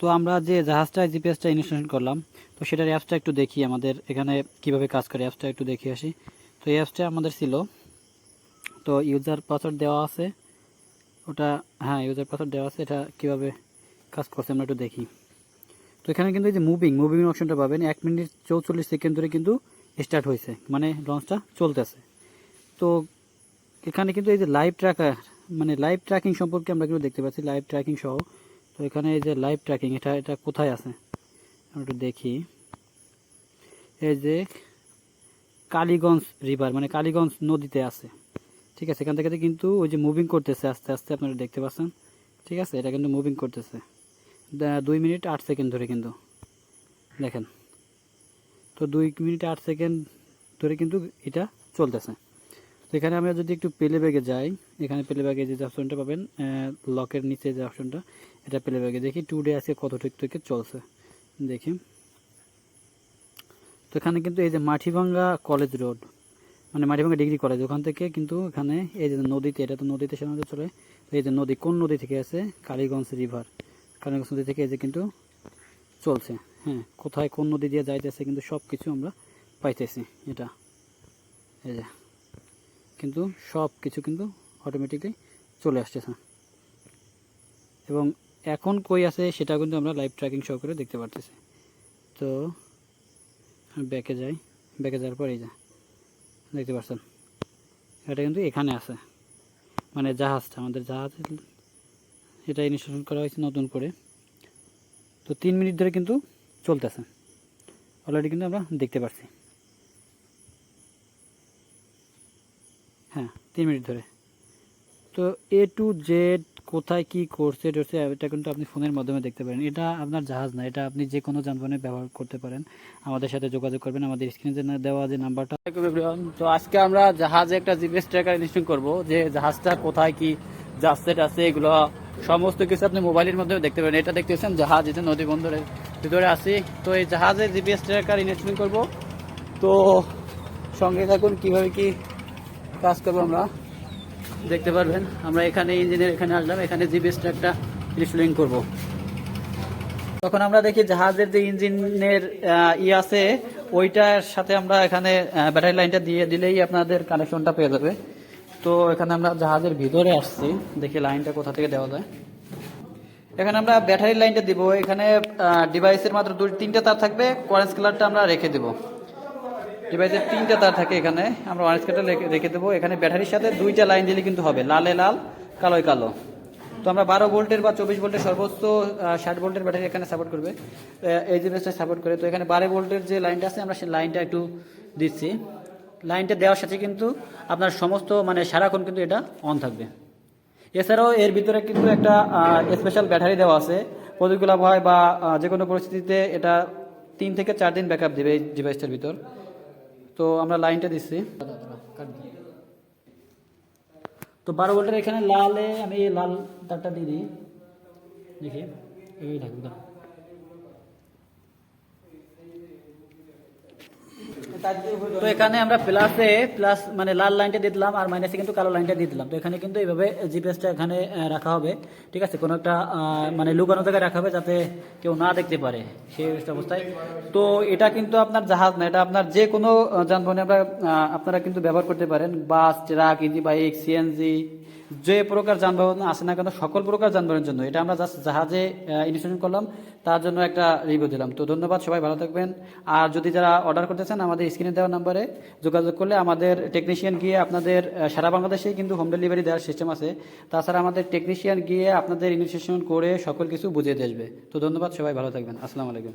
তো আমরা যে জাহাজটায় জিপিএসটা ইনস্টলেশন করলাম, তো সেটার অ্যাপসটা একটু দেখি আমাদের এখানে কিভাবে কাজ করে, অ্যাপসটা একটু দেখে আসি। তো এই অ্যাপসটা আমাদের ছিল, তো ইউজার পাসওয়ার্ড দেওয়া আছে ওটা, হ্যাঁ ইউজার পাসওয়ার্ড দেওয়া আছে। এটা কীভাবে কাজ করছে আমরা একটু দেখি। তো এখানে কিন্তু এই যে মুভিং অপশনটা পাবেন, 1 মিনিট 44 সেকেন্ড ধরে কিন্তু স্টার্ট হয়েছে, মানে লঞ্চটা চলতেছে। তো এখানে কিন্তু এই যে লাইভ ট্র্যাকার, মানে লাইভ ট্র্যাকিং সম্পর্কে আমরা কিন্তু দেখতে পাচ্ছি, লাইভ ট্র্যাকিং সহ। তো এখানে এই যে লাইভ ট্র্যাকিং, এটা কোথায় আছে আমরা একটু দেখি। এই যে কালীগঞ্জ রিভার, মানে কালীগঞ্জ নদীতে আছে, ঠিক আছে। এখান থেকে কিন্তু ওই যে মুভিং করতেছে আস্তে আস্তে, আপনারা দেখতে পাচ্ছেন, ঠিক আছে। এটা কিন্তু মুভিং করতেছে 2 মিনিট 8 সেকেন্ড ধরে কিন্তু দেখেন। তো 2 মিনিট 8 সেকেন্ড ধরে কিন্তু এটা চলতেছে। তো এখানে আমরা যদি একটু প্লেব্যাকে যাই, এখানে প্লেব্যাকে যে অপশনটা পাবেন লকের নিচে যে অপশনটা, এটা প্লেব্যাকে দেখি টুডে আজকে কতটুক থেকে চলছে দেখি। তো এখানে কিন্তু এই যে মাটিভাঙ্গা কলেজ রোড, মানে মাটিভাঙ্গা ডিগ্রি কলেজ, ওখান থেকে কিন্তু এখানে এই যে নদীতে, এটা তো নদীতে সাধারণত চলে। তো এই যে নদী, কোন নদী থেকে আছে? কালীগঞ্জ রিভার, কালীগঞ্জ নদী থেকে এই যে কিন্তু চলছে। হ্যাঁ, কোথায় কোন নদী দিয়ে যাইতেছে কিন্তু সব কিছু আমরা পাইতেছি। এটা এই যে কিন্তু সব কিছু কিন্তু অটোমেটিকলি চলে আসতেছে, এবং এখন কই আছে সেটা কিন্তু আমরা লাইভ ট্র্যাকিং সহ করে দেখতে পারতেছি। তো ব্যাকে যাই, ব্যাকে যাওয়ার পর এই যে দেখতে পাচ্ছেন এটা কিন্তু এখানে আছে, মানে জাহাজটা, আমাদের জাহাজ এটা ইনস্টলেশন করা হয়েছে নতুন করে। তো 3 মিনিট ধরে কিন্তু চলতেছে, অলরেডি কিন্তু আমরা দেখতে পাচ্ছি। হ্যাঁ, 3 মিনিট ধরে। তো এ টু জেড কোথায় কি করছে টরছে এটা কিন্তু আপনি ফোনের মাধ্যমে দেখতে পারেন। এটা আপনার জাহাজ না, এটা আপনি যে কোনো যানবাহনে ব্যবহার করতে পারেন। আমাদের সাথে যোগাযোগ করবেন আমাদের স্ক্রিনে দেওয়া যে নাম্বারটা। তো আজকে আমরা জাহাজে একটা জিপিএস ট্র্যাকার ইনস্টল করব, যে জাহাজটা কোথায় কি যাচ্ছে টাচ্ছে এগুলো সমস্ত কিছু আপনি মোবাইলের মাধ্যমে দেখতে পারেন। এটা দেখতেছেন জাহাজ, এটা নদী বন্দরের ভিতরে আছি। তো এই জাহাজে জিপিএস ট্র্যাকার ইনস্টল করব। তো সঙ্গে থাকুন, কীভাবে কি কাজ করবো আমরা দেখতে পারবেন। আমরা এখানে ইঞ্জিনের এখানে আসলাম, এখানে জিপিএস ট্র্যাকটা ইনস্টলিং করব। তখন আমরা দেখি জাহাজের যে ইঞ্জিনের আছে ওইটার সাথে আমরা এখানে ব্যাটারি লাইনটা দিয়ে দিলেই আপনাদের কানেকশনটা পেয়ে যাবে। তো এখানে আমরা জাহাজের ভিতরে আসছি, দেখি লাইনটা কোথা থেকে দেওয়া যায়। এখানে আমরা ব্যাটারি লাইনটা দিব। এখানে ডিভাইসের মাত্র 2-3টা তার থাকবে, অরেঞ্জ কালারটা আমরা রেখে দেবো। ডিভাইসের 3টা তার থাকে, এখানে আমরা অরেঞ্জ কালারটা রেখে দেবো। এখানে ব্যাটারির সাথে 2টা লাইন দিলে কিন্তু হবে, লালে লাল কালোয় কালো। তো আমরা 12 ভোল্টের বা 24 ভোল্টের সর্বোচ্চ 60 ভোল্টের ব্যাটারি এখানে সাপোর্ট করবে, এই জিনিসটা সাপোর্ট করে। তো এখানে 12 ভোল্টের যে লাইনটা আছে আমরা সেই লাইনটা একটু দিচ্ছি। লাইনটা দেওয়ার সাথে কিন্তু আপনার সমস্ত মানে সারাক্ষণ কিন্তু এটা অন থাকবে। এছাড়াও এর ভিতরে কিন্তু একটা স্পেশাল ব্যাটারি দেওয়া আছে, প্রতিকূল আবহাওয়ায় বা যে কোনো পরিস্থিতিতে এটা 3 থেকে 4 দিন ব্যাকআপ দেবে এই ডিভাইসটার ভিতর। তো আমরা লাইনটা দিচ্ছি। তো 12 ভোল্টের এখানে লালে আমি লাল তারটা দিয়ে দিই, দেখি এই থাকবে। তো এখানে আমরা প্লাস মানে লাল লাইনটা দিয়ে দিলাম, আর মাইনাসে কিন্তু কালো লাইনটা দিয়ে দিলাম। তো এখানে কিন্তু এইভাবে জিপিএসটা এখানে রাখা হবে, ঠিক আছে। কোনো একটা মানে লুকানো জায়গায় রাখা হবে যাতে কেউ না দেখতে পারে সেই অবস্থায়। তো এটা কিন্তু আপনার জাহাজ না, এটা আপনার যে কোনো যানবাহনে আপনারা কিন্তু ব্যবহার করতে পারেন। বাস, ট্রাক, ইজি বাইক, সিএনজি, যে প্রকার যানবাহন আছে না কেন সকল প্রকার যানবাহনের জন্য এটা আমরা জাস্ট জাহাজে ইনস্টলেশন করলাম, তার জন্য একটা রিভিউ দিলাম। তো ধন্যবাদ, সবাই ভালো থাকবেন। আর যদি যারা অর্ডার করতে চান আমাদের স্ক্রিনে দেওয়া নাম্বারে যোগাযোগ করলে আমাদের টেকনিশিয়ান গিয়ে আপনাদের সারা বাংলাদেশেই কিন্তু হোম ডেলিভারি দেওয়ার সিস্টেম আছে। তাছাড়া আমাদের টেকনিশিয়ান গিয়ে আপনাদের ইনস্টলেশন করে সকল কিছু বুঝিয়ে দিয়ে আসবে। তো ধন্যবাদ, সবাই ভালো থাকবেন। আসসালামু আলাইকুম।